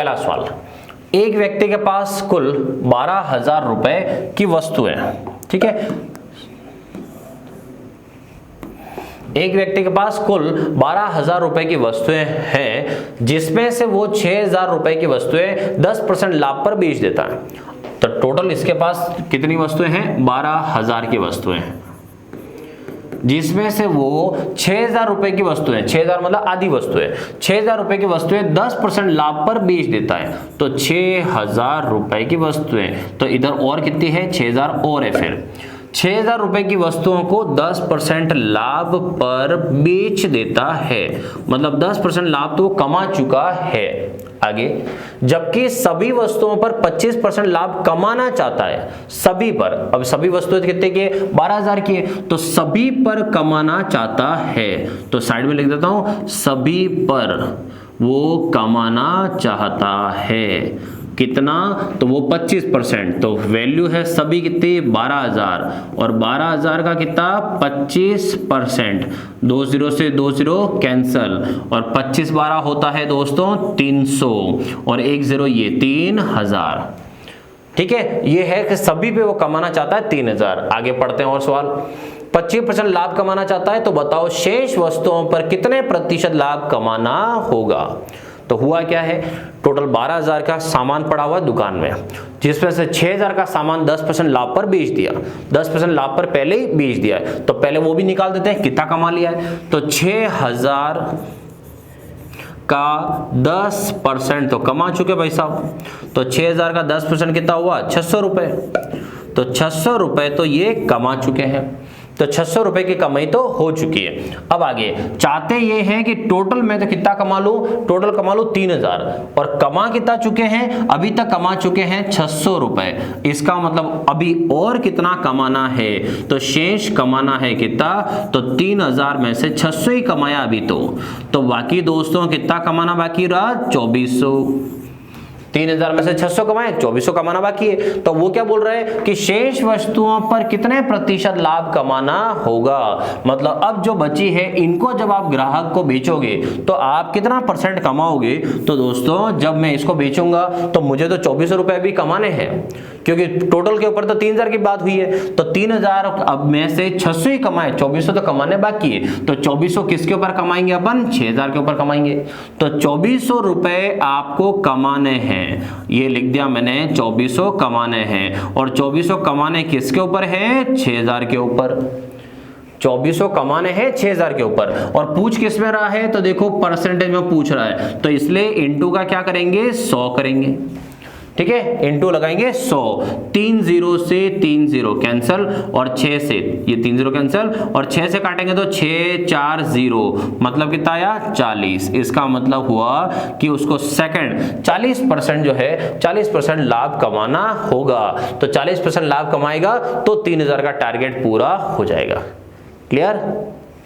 पहला सवाल, एक व्यक्ति के पास कुल 12,000 रुपए की वस्तुएं, ठीक है, एक व्यक्ति के पास कुल 12,000 रुपए की वस्तुएं हैं, जिसमें से वो 6,000 रुपए की वस्तुएं 10% लाभ पर बेच देता है। तो टोटल इसके पास कितनी वस्तुएं हैं? 12,000 की वस्तुएं हैं, जिसमें से वो 6,000 रुपए की वस्तुएं, 6,000 मतलब आधी वस्तुएं, 6,000 रुपए की वस्तुएं 10% लाभ पर बेच देता है। तो 6,000 रुपए की वस्तुएं, तो इधर और कितनी है? 6,000 और है। फिर 6,000 रुपए की वस्तुओं को 10% लाभ पर बेच देता है, मतलब 10% लाभ तो वो कमा चुका है। आगे, जबकि सभी वस्तुओं पर 25% लाभ कमाना चाहता है, सभी पर। अब सभी वस्तुएं कितने की है? 12,000 की है, तो सभी पर कमाना चाहता है। तो साइड में लिख देता हूं, सभी पर वो कमाना चाहता है। कितना? तो वो 25%, तो वैल्यू है सभी कितनी? 12,000, और 12,000 का कितना? 25%। 2 0 से 2 0 कैंसल, और 25 12 होता है दोस्तों 300, और 1 0 ये 3,000। ठीक है, ये है कि सभी पे वो कमाना चाहता है 3,000। आगे पढ़ते हैं और सवाल। 25% लाभ कमाना चाहता है, तो बताओ शेष वस्तुओं पर कितने प्रतिशत लाभ कमाना होगा? तो हुआ क्या है, टोटल 12,000 का सामान पड़ा हुआ दुकान में, जिसमें से 6,000 का सामान 10% लाभ पर बेच दिया। 10% लाभ पर पहले ही बेच दिया है, तो पहले वो भी निकाल देते हैं कितना कमा लिया है। तो 6,000 का 10% तो कमा चुके भाई साहब। तो 6,000 का 10% कितना हुआ? 600 रुपए। तो 600 रुपए तो ये कमा चुके हैं। तो 600 रुपए की कमाई तो हो चुकी है। अब आगे चाहते ये हैं कि टोटल में तो कितना कमा लूं? टोटल कमा लूं 3,000, और कमा कितना चुके हैं? अभी तक कमा चुके हैं 600 रुपए। इसका मतलब अभी और कितना कमाना है? तो शेष कमाना है कितना? तो 3,000 में से 600 ही कमाया अभी तो बाकी दोस्तों कितना कमाना बाकी रहा? 2,400। 3,000 में से 600 कमाए, 2,400 कमाना बाकी है। तो वो क्या बोल रहे हैं कि शेष वस्तुओं पर कितने प्रतिशत लाभ कमाना होगा? मतलब अब जो बची है इनको जब आप ग्राहक को बेचोगे तो आप कितना परसेंट कमाओगे? तो दोस्तों जब मैं इसको बेचूंगा तो मुझे तो 2,400 रुपए भी कमाने हैं, क्योंकि टोटल के ऊपर तो 3,000 की बात हुई है। तो 3,000 अब में से 600 ही कमाए, 2,400 तो कमाने बाकी है। तो 2,400 किसके ऊपर कमाएंगे अपन? 6,000 के ऊपर कमाएंगे। तो 2,400 रुपए आपको कमाने हैं, ये लिख दिया मैंने, 2,400 कमाने हैं। और 2,400 कमाने किसके ऊपर है? 6,000 के ऊपर। 2,400 कमाने हैं 6,000 के ऊपर। और पूछ किस में रहा है? तो देखो परसेंटेज में पूछ रहा है, तो इसलिए इनटू का क्या करेंगे? 100 करेंगे। ठीक है, इनटू लगाएंगे 100। 3 0 से 3 0 कैंसल, और 6 से ये 3 0 कैंसल, और 6 से काटेंगे तो 6 4 0, मतलब कितना आया? 40। इसका मतलब हुआ कि उसको सेकंड 40% जो है 40% लाभ कमाना होगा। तो 40% लाभ कमाएगा तो 3,000 का टारगेट पूरा हो जाएगा। क्लियर?